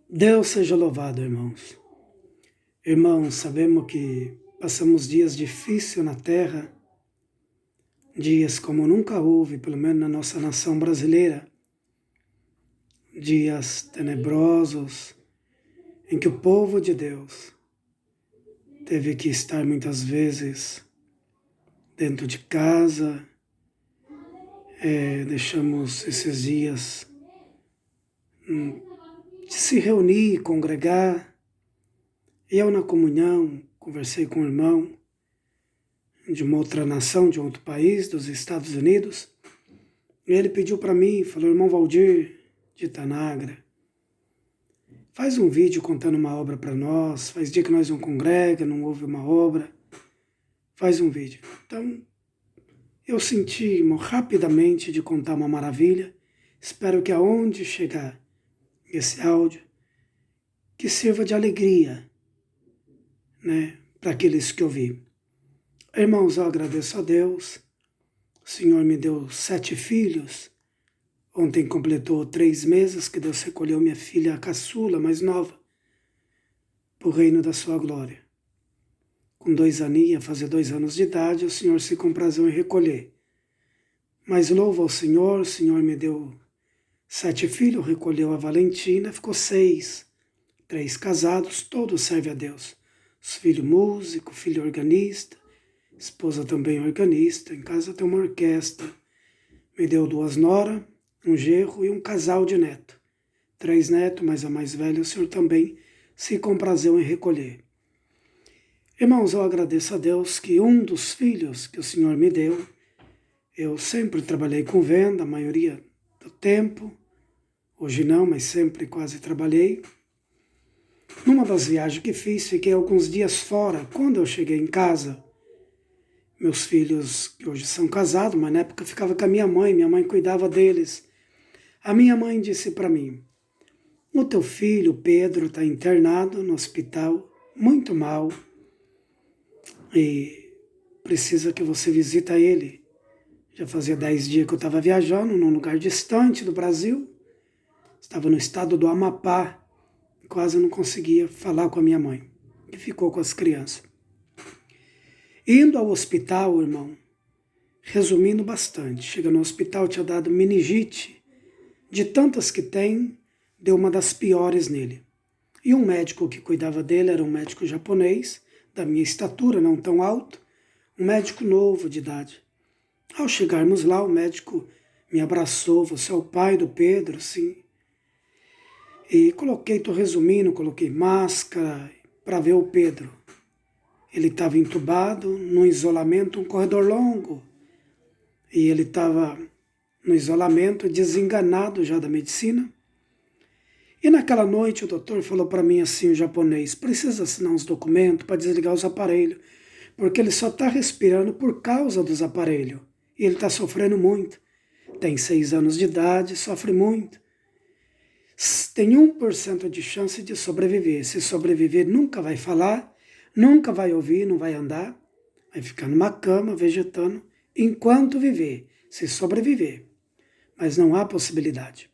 Deus seja louvado, irmãos. Irmãos, sabemos que passamos dias difíceis na terra, dias como nunca houve, pelo menos na nossa nação brasileira, dias tenebrosos em que o povo de Deus teve que estar muitas vezes dentro de casa, deixamos esses dias de se reunir, congregar. Eu, na comunhão, conversei com um irmão de uma outra nação, de outro país, dos Estados Unidos, e ele pediu para mim, falou: irmão Valdir, de Tanagra, faz um vídeo contando uma obra para nós, faz dia que nós não congrega, não houve uma obra, faz um vídeo. Então, eu senti, irmão, rapidamente de contar uma maravilha. Espero que aonde chegar esse áudio, que sirva de alegria, né, para aqueles que ouvir. Irmãos, eu agradeço a Deus. O Senhor me deu 7 filhos. Ontem completou 3 meses que Deus recolheu minha filha caçula, mais nova, para o reino da sua glória. Com 2 aninhos, fazer 2 anos de idade, o Senhor se comprazeu em recolher. Mas louvo ao Senhor, o Senhor me deu 7 filhos, recolheu a Valentina, ficou 6. 3 casados, todos servem a Deus. Os filhos músicos, filho organista, esposa também organista, em casa tem uma orquestra. Me deu 2 noras, um genro e um casal de neto. 3 netos, mas a mais velha o Senhor também se comprazeu em recolher. Irmãos, eu agradeço a Deus que um dos filhos que o Senhor me deu, eu sempre trabalhei com venda, a maioria do tempo, hoje não, mas sempre quase trabalhei. Numa das viagens que fiz, fiquei alguns dias fora. Quando eu cheguei em casa, meus filhos, que hoje são casados, mas na época ficava com a minha mãe cuidava deles. A minha mãe disse para mim: o teu filho, Pedro, está internado no hospital, muito mal, e precisa que você visita ele. Já fazia 10 dias que eu estava viajando num lugar distante do Brasil, estava no estado do Amapá, quase não conseguia falar com a minha mãe, que ficou com as crianças. Indo ao hospital, irmão, resumindo bastante, chega no hospital, tinha dado meningite, de tantas que tem, deu uma das piores nele. E um médico que cuidava dele era um médico japonês, da minha estatura, não tão alto, um médico novo de idade. Ao chegarmos lá, o médico me abraçou: você é o pai do Pedro, sim. E estou resumindo, coloquei máscara para ver o Pedro. Ele estava entubado, num isolamento, um corredor longo. E ele estava no isolamento, desenganado já da medicina. E naquela noite o doutor falou para mim assim, o japonês: precisa assinar uns documentos para desligar os aparelhos, porque ele só está respirando por causa dos aparelhos. E ele está sofrendo muito. Tem 6 anos de idade, sofre muito. Tem 1% de chance de sobreviver. Se sobreviver, nunca vai falar, nunca vai ouvir, não vai andar, vai ficar numa cama, vegetando, enquanto viver, se sobreviver. Mas não há possibilidade.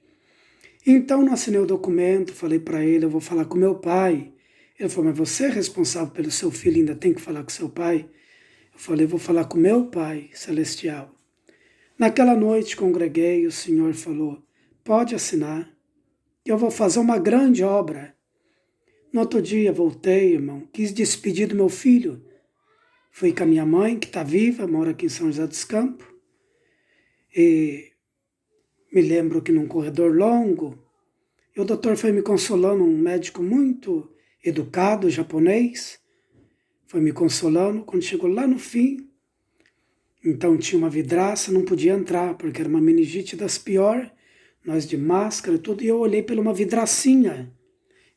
Então, não assinei o documento, falei para ele: eu vou falar com meu pai. Ele falou: mas você é responsável pelo seu filho, ainda tem que falar com seu pai? Eu falei: vou falar com meu Pai Celestial. Naquela noite congreguei, o Senhor falou: pode assinar, eu vou fazer uma grande obra. No outro dia voltei, irmão, quis despedir do meu filho. Fui com a minha mãe, que está viva, mora aqui em São José dos Campos. E me lembro que num corredor longo, e o doutor foi me consolando, um médico muito educado, japonês, foi me consolando. Quando chegou lá no fim, então tinha uma vidraça, não podia entrar, porque era uma meningite das piores, nós de máscara e tudo, e eu olhei por uma vidracinha,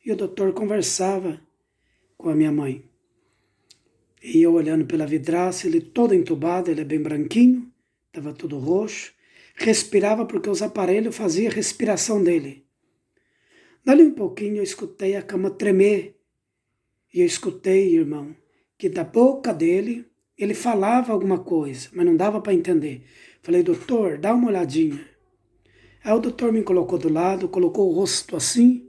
e o doutor conversava com a minha mãe. E eu olhando pela vidraça, ele todo entubado, ele é bem branquinho, estava todo roxo, respirava porque os aparelhos faziam a respiração dele. Dali um pouquinho eu escutei a cama tremer, e eu escutei, irmão, que da boca dele ele falava alguma coisa, mas não dava para entender. Falei: doutor, dá uma olhadinha. Aí o doutor me colocou do lado, colocou o rosto assim,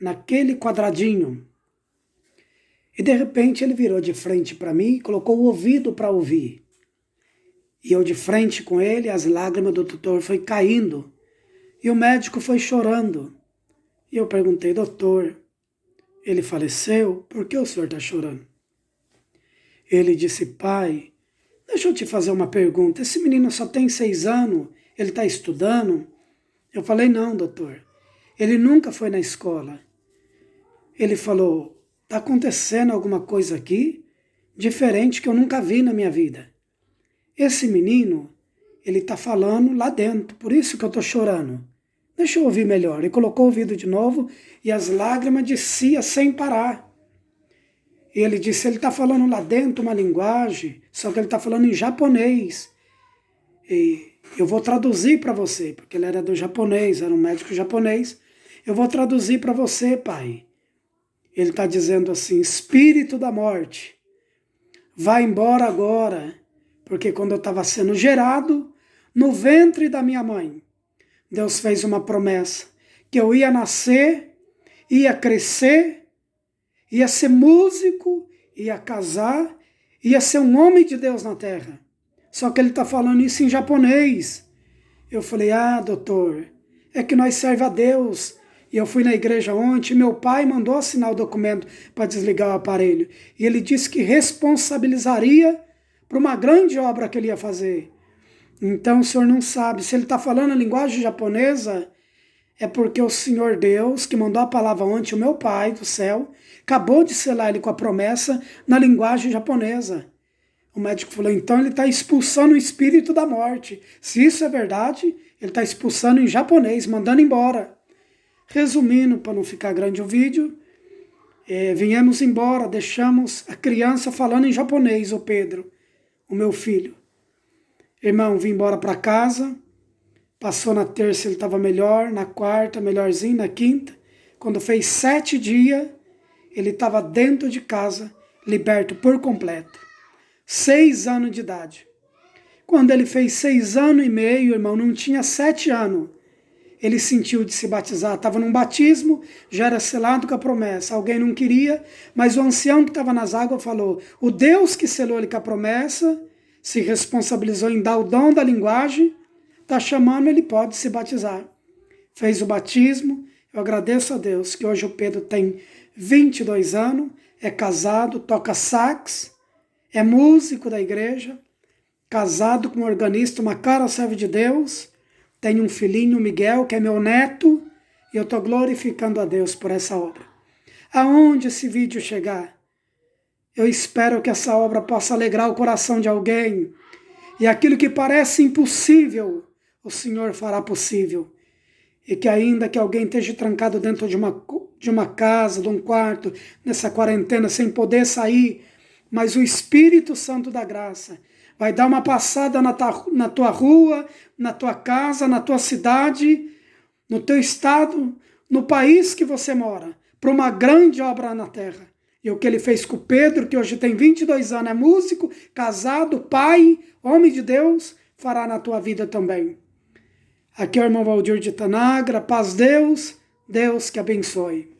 naquele quadradinho. E de repente ele virou de frente para mim e colocou o ouvido para ouvir. E eu de frente com ele, as lágrimas do doutor foi caindo. E o médico foi chorando. E eu perguntei, doutor, ele faleceu? Por que o senhor está chorando? Ele disse, pai, deixa eu te fazer uma pergunta. Esse menino só tem 6 anos, ele está estudando? Eu falei, não, doutor. Ele nunca foi na escola. Ele falou, está acontecendo alguma coisa aqui diferente que eu nunca vi na minha vida. Esse menino, ele está falando lá dentro, por isso que eu estou chorando. Deixa eu ouvir melhor. Ele colocou o ouvido de novo e as lágrimas desciam sem parar. E ele disse, ele está falando lá dentro uma linguagem, só que ele está falando em japonês. E eu vou traduzir para você, porque ele era do japonês, era um médico japonês. Eu vou traduzir para você, pai. Ele está dizendo assim, espírito da morte, vai embora agora, porque quando eu estava sendo gerado no ventre da minha mãe, Deus fez uma promessa, que eu ia nascer, ia crescer, ia ser músico, ia casar, ia ser um homem de Deus na terra. Só que ele está falando isso em japonês. Eu falei, doutor, é que nós serve a Deus. E eu fui na igreja ontem, meu pai mandou assinar o documento para desligar o aparelho. E ele disse que responsabilizaria para uma grande obra que ele ia fazer. Então o senhor não sabe, se ele está falando a linguagem japonesa, é porque o Senhor Deus, que mandou a palavra ontem, o meu pai do céu, acabou de selar ele com a promessa na linguagem japonesa. O médico falou, então ele está expulsando o espírito da morte. Se isso é verdade, ele está expulsando em japonês, mandando embora. Resumindo, para não ficar grande o vídeo, viemos embora, deixamos a criança falando em japonês, o Pedro, o meu filho. Irmão, vim embora para casa, passou na terça ele estava melhor, na quarta melhorzinho, na quinta. Quando fez 7 dias, ele estava dentro de casa, liberto por completo. 6 anos de idade. Quando ele fez 6 anos e meio, irmão, não tinha 7 anos, ele sentiu de se batizar, estava num batismo, já era selado com a promessa. Alguém não queria, mas o ancião que estava nas águas falou, o Deus que selou ele com a promessa, se responsabilizou em dar o dom da linguagem, está chamando, ele pode se batizar. Fez o batismo, eu agradeço a Deus que hoje o Pedro tem 22 anos, é casado, toca sax, é músico da igreja, casado com um organista, uma cara serve de Deus, tem um filhinho, Miguel, que é meu neto, e eu estou glorificando a Deus por essa obra. Aonde esse vídeo chegar, eu espero que essa obra possa alegrar o coração de alguém, e aquilo que parece impossível, o Senhor fará possível. E que ainda que alguém esteja trancado dentro de uma casa, de um quarto, nessa quarentena, sem poder sair, mas o Espírito Santo da graça vai dar uma passada na tua rua, na tua casa, na tua cidade, no teu estado, no país que você mora, para uma grande obra na terra. E o que ele fez com o Pedro, que hoje tem 22 anos, é músico, casado, pai, homem de Deus, fará na tua vida também. Aqui é o irmão Valdir de Tanagra, paz Deus, Deus que abençoe.